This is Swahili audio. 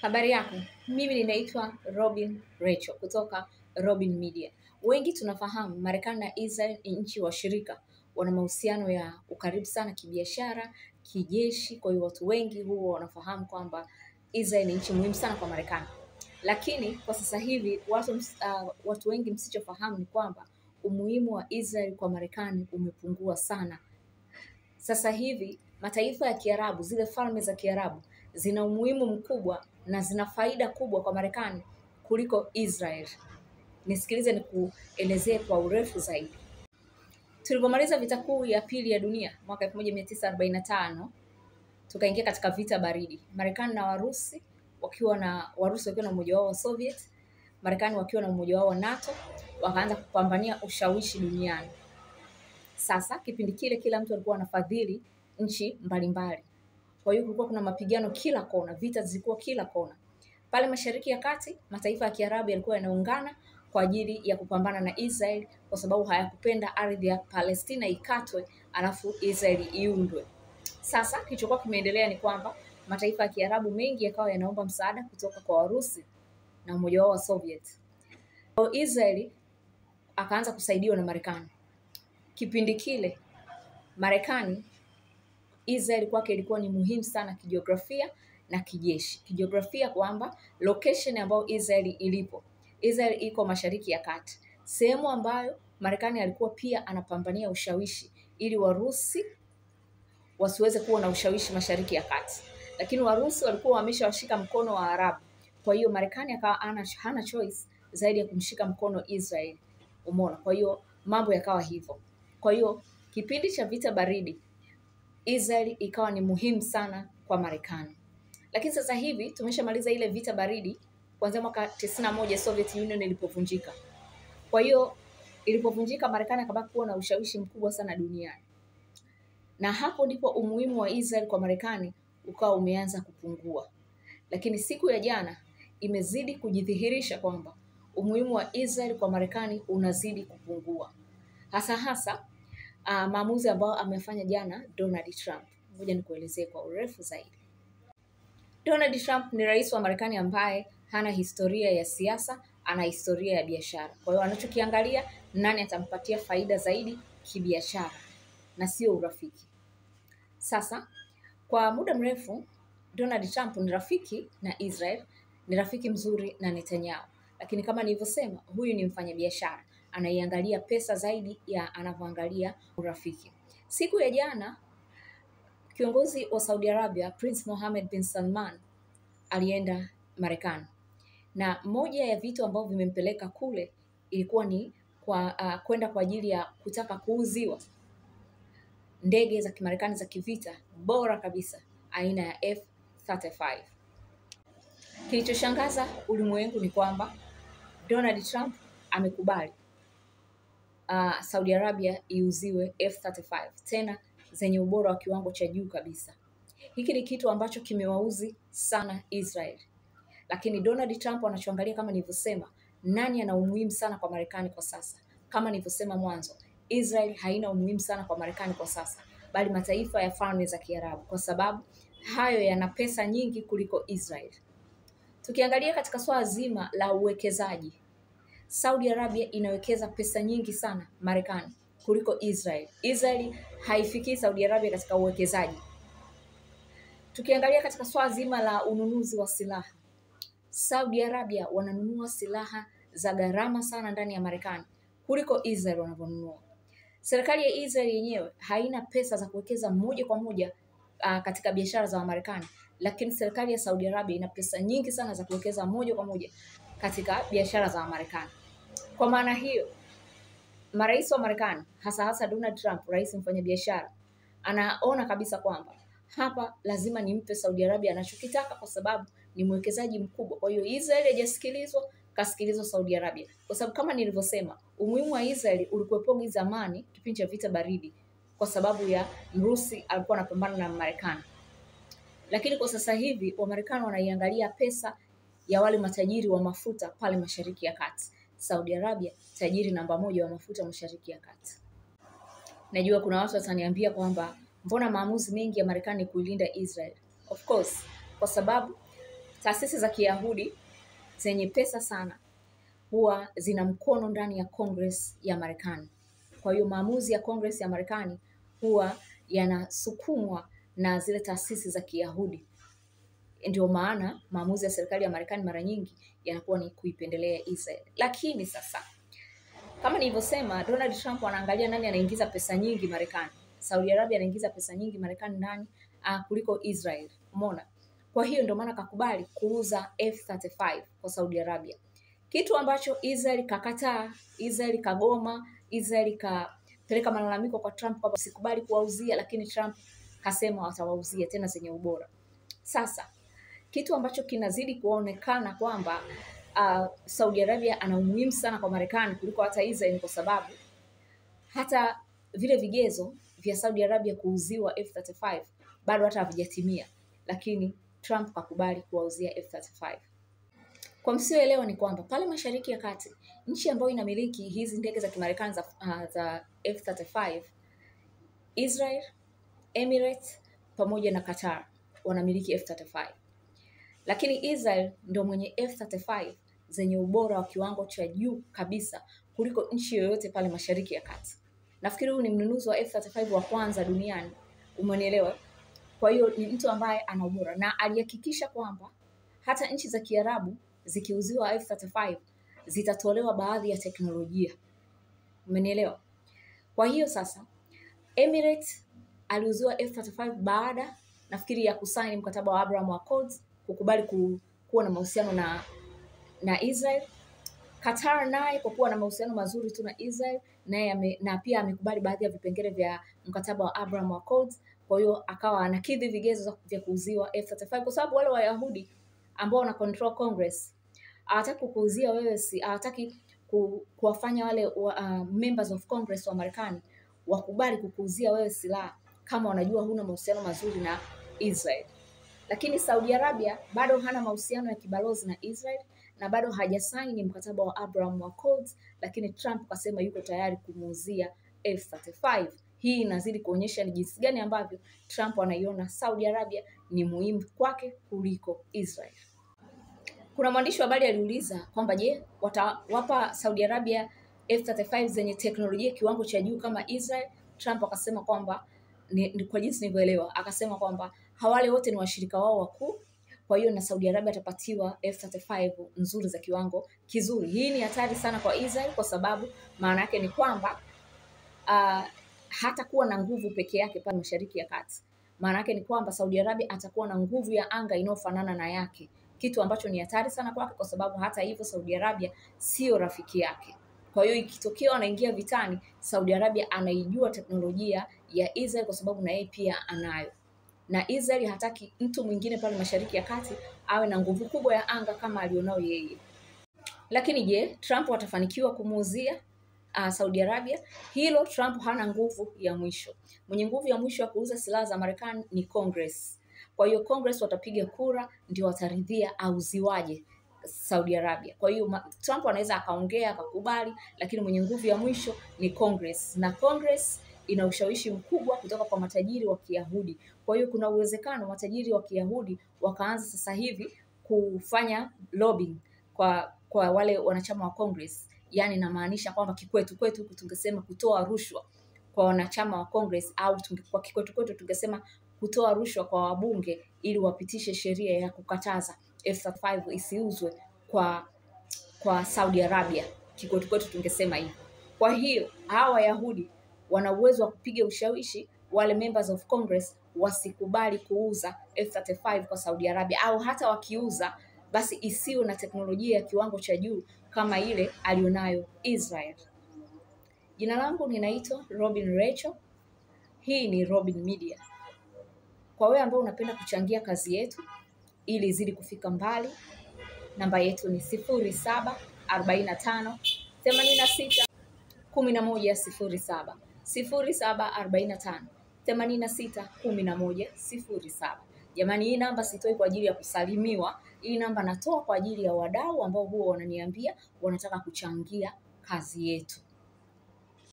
Habari yako, mimi ninaitwa Robin Rachel kutoka Robin Media. Wengi tunafahamu Marekani na Israel ni nchi washirika, wana mahusiano ya ukaribu sana kibiashara, kijeshi. Kwa hiyo watu wengi huwa wanafahamu kwamba Israel ni nchi muhimu sana kwa Marekani. Lakini kwa sasa hivi watu wengi msichofahamu ni kwamba umuhimu wa Israel kwa Marekani umepungua sana. Sasa hivi mataifa ya Kiarabu, zile falme za Kiarabu zina umuhimu mkubwa na zina faida kubwa kwa Marekani kuliko Israel. Nisikilize nikuelezee kwa urefu zaidi. Tulipomaliza vita kuu ya pili ya dunia mwaka 1945, tukaingia katika vita baridi. Marekani na Warusi wakiwa na umoja wao wa Soviet, Marekani wakiwa na umoja wao wa NATO, wakaanza kupambania ushawishi duniani. Sasa kipindi kile kila mtu alikuwa anafadhili nchi mbalimbali. Kwa hiyo kulikuwa kuna mapigano kila kona, vita zilikuwa kila kona. Pale Mashariki ya Kati, mataifa ya Kiarabu yalikuwa yanaungana kwa ajili ya kupambana na Israel kwa sababu hayakupenda ardhi ya Palestina ikatwe alafu Israel iundwe. Sasa kilichokuwa kimeendelea ni kwamba mataifa ya Kiarabu mengi yakawa yanaomba msaada kutoka kwa Warusi na umoja wao wa Soviet. Kwa Israel akaanza kusaidiwa na Marekani. Kipindi kile Marekani, Israel kwake ilikuwa ni muhimu sana kijiografia na kijeshi. Kijiografia kwamba location ambayo Israel ilipo. Israel iko Mashariki ya Kati. Sehemu ambayo Marekani alikuwa pia anapambania ushawishi ili Warusi wasiweze kuwa na ushawishi Mashariki ya Kati. Lakini Warusi walikuwa wameshawashika mkono wa Arabu. Kwa hiyo Marekani akawa hana choice zaidi ya kumshika mkono Israel. Umeona? Kwa hiyo mambo yakawa hivyo. Kwa hiyo kipindi cha vita baridi Israel ikawa ni muhimu sana kwa Marekani. Lakini sasa hivi tumeshamaliza ile vita baridi kuanzia mwaka 91 Soviet Union ilipovunjika. Kwa hiyo ilipovunjika Marekani akabaki kuwa na ushawishi mkubwa sana duniani. Na hapo ndipo umuhimu wa Israel kwa Marekani ukawa umeanza kupungua. Lakini siku ya jana imezidi kujidhihirisha kwamba umuhimu wa Israel kwa Marekani unazidi kupungua. Hasa maamuzi ambayo amefanya jana Donald Trump. Ngoja nikuelezee kwa urefu zaidi. Donald Trump ni rais wa Marekani ambaye hana historia ya siasa, ana historia ya biashara. Kwa hiyo anachokiangalia nani atampatia faida zaidi kibiashara na sio urafiki. Sasa kwa muda mrefu Donald Trump ni rafiki na Israel, ni rafiki mzuri na Netanyahu. Lakini kama nilivyosema, huyu ni mfanyabiashara, anaiangalia pesa zaidi ya anavyoangalia urafiki. Siku ya jana kiongozi wa Saudi Arabia Prince Mohammed bin Salman alienda Marekani. Na moja ya vitu ambavyo vimempeleka kule ilikuwa ni kwenda kwa ajili ya kutaka kuuziwa ndege za Kimarekani za kivita bora kabisa aina ya F-35. Kilichoshangaza ulimwengu ni kwamba Donald Trump amekubali Saudi Arabia iuziwe F-35 tena zenye ubora wa kiwango cha juu kabisa. Hiki ni kitu ambacho kimewauzi sana Israel. Lakini Donald Trump anachoangalia kama nilivyosema, nani ana umuhimu sana kwa Marekani kwa sasa? Kama nilivyosema mwanzo, Israel haina umuhimu sana kwa Marekani kwa sasa, bali mataifa ya falme za Kiarabu kwa sababu hayo yana pesa nyingi kuliko Israel. Tukiangalia katika swala zima la uwekezaji, Saudi Arabia inawekeza pesa nyingi sana Marekani kuliko Israel. Israel haifikii Saudi Arabia katika uwekezaji. Tukiangalia katika swala zima la ununuzi wa silaha, Saudi Arabia wananunua silaha za gharama sana ndani ya Marekani kuliko Israel wanavyonunua. Serikali ya Israel yenyewe haina pesa za kuwekeza moja kwa moja katika biashara za Marekani, lakini serikali ya Saudi Arabia ina pesa nyingi sana za kuwekeza moja kwa moja katika biashara za Marekani. Kwa maana hiyo, marais wa Marekani hasa Donald Trump, rais mfanyabiashara, anaona kabisa kwamba hapa lazima nimpe Saudi Arabia anachokitaka kwa sababu ni mwekezaji mkubwa. Kwa hiyo Israel hajasikilizwa, kasikilizwa Saudi Arabia. Kwa sababu kama nilivyosema, umuhimu wa Israel ulikuwepo zamani kipindi cha vita baridi kwa sababu ya Mrusi alikuwa anapambana na Marekani. Lakini kwa sasa hivi Wamarekani wanaiangalia pesa ya wale matajiri wa mafuta pale Mashariki ya Kati. Saudi Arabia tajiri namba 1 wa mafuta Mashariki ya Kati. Najua kuna watu wataniambia kwamba mbona maamuzi mengi ya Marekani kuilinda Israel? Of course, kwa sababu taasisi za Kiyahudi zenye pesa sana huwa zina mkono ndani ya Congress ya Marekani. Kwa hiyo maamuzi ya Congress ya Marekani huwa yanasukumwa na zile taasisi za Kiyahudi. Ndio maana maamuzi ya serikali ya Marekani mara nyingi yanakuwa ni kuipendelea Israel. Lakini sasa, kama nilivyosema, Donald Trump anaangalia nani anaingiza pesa nyingi Marekani. Saudi Arabia anaingiza pesa nyingi Marekani ndani kuliko Israel. Umeona? Kwa hiyo ndio maana kakubali kuuza F-35 kwa Saudi Arabia. Kitu ambacho Israel kakataa, Israel kagoma, Israel kapeleka malalamiko kwa Trump kwamba sikubali kuwauzia, lakini Trump kasema watawauzia tena zenye ubora. Sasa kitu ambacho kinazidi kuonekana kwamba Saudi Arabia ana umuhimu sana kwa Marekani kuliko hata Israel, kwa sababu hata vile vigezo vya Saudi Arabia kuuziwa F-35 bado hata havijatimia, lakini Trump kakubali kuwauzia F-35. Kwa msioelewa ni kwamba pale Mashariki ya Kati, nchi ambayo inamiliki hizi ndege za Kimarekani za F-35, Israel, Emirates pamoja na Qatar wanamiliki F-35. Lakini Israel ndio mwenye F-35 zenye ubora wa kiwango cha juu kabisa kuliko nchi yoyote pale Mashariki ya Kati. Nafikiri huyu ni mnunuzi wa F-35 wa kwanza duniani, umenielewa? Kwa hiyo ni mtu ambaye ana ubora na alihakikisha kwamba hata nchi za Kiarabu zikiuziwa F-35 zitatolewa baadhi ya teknolojia. Umenielewa? Kwa hiyo sasa Emirates aliuziwa F-35 baada nafikiri ya kusaini mkataba wa Abraham Accords, kukubali kuwa na mahusiano na Israel. Qatar naye kwa kuwa na mahusiano mazuri tu na Israel, naye na pia amekubali baadhi ya vipengele vya mkataba wa Abraham Accords. Kwa hiyo akawa anakidhi vigezo vya kuuziwa F-35, kwa sababu wale Wayahudi ambao wana control Congress hawataki kukuuzia wewe, hawataki kuwafanya wale members of Congress wa Marekani wakubali kukuuzia wewe silaha kama wanajua huna mahusiano mazuri na Israel. Lakini Saudi Arabia bado hana mahusiano ya kibalozi na Israel na bado hajasaini mkataba wa Abraham Accords, lakini Trump kasema yuko tayari kumuuzia F-35. Hii inazidi kuonyesha ni jinsi gani ambavyo Trump anaiona Saudi Arabia ni muhimu kwake kuliko Israel. Kuna mwandishi wa habari aliuliza kwamba je, watawapa Saudi Arabia F-35 zenye teknolojia kiwango cha juu kama Israel? Trump akasema kwamba ni kwa jinsi nilivyoelewa, akasema kwamba hawale wote ni washirika wao wakuu, kwa hiyo na Saudi Arabia atapatiwa F-35 nzuri za kiwango kizuri. Hii ni hatari sana kwa Israel, kwa sababu maana yake ni kwamba hatakuwa na nguvu peke yake pale Mashariki ya Kati. Maana yake ni kwamba Saudi Arabia atakuwa na nguvu ya anga inayofanana na yake, kitu ambacho ni hatari sana kwake, kwa sababu hata hivyo Saudi Arabia sio rafiki yake. Kwa hiyo ikitokea anaingia vitani, Saudi Arabia anaijua teknolojia ya Israel kwa sababu na yeye pia anayo. Na Israel hataki mtu mwingine pale Mashariki ya Kati awe na nguvu kubwa ya anga kama alionao yeye. Lakini je, Trump atafanikiwa kumuuzia Saudi Arabia? Hilo Trump hana nguvu ya mwisho. Mwenye nguvu ya mwisho ya kuuza silaha za Marekani ni Congress. Kwa hiyo Congress watapiga kura ndio wataridhia auziwaje Saudi Arabia. Kwa hiyo Trump anaweza akaongea akakubali, lakini mwenye nguvu ya mwisho ni Congress, na Congress ina ushawishi mkubwa kutoka kwa matajiri wa Kiyahudi. Kwa hiyo kuna uwezekano matajiri wa Kiyahudi wakaanza sasa hivi kufanya lobbying kwa wale wanachama wa Congress. Yaani namaanisha kwamba kwetu tungesema kutoa rushwa kwa wanachama wa Congress, au kwa kwetu tungesema kutoa rushwa kwa wabunge ili wapitishe sheria ya kukataza F-35 isiuzwe kwa Saudi Arabia. Kwetu tungesema hivyo. Kwa hiyo hawa Wayahudi wana uwezo wa kupiga ushawishi wale members of Congress wasikubali kuuza F-35 kwa Saudi Arabia, au hata wakiuza basi isiwe na teknolojia ya kiwango cha juu kama ile alionayo Israel. Jina langu ninaitwa Robin Rachel. Hii ni Robin Media. Kwa wewe ambao unapenda kuchangia kazi yetu ili izidi kufika mbali, namba yetu ni 0745 86 1107. 0745 86 1107. Jamani, hii namba sitoi kwa ajili ya kusalimiwa. Hii namba natoa kwa ajili ya wadau ambao huwa wananiambia wanataka kuchangia kazi yetu.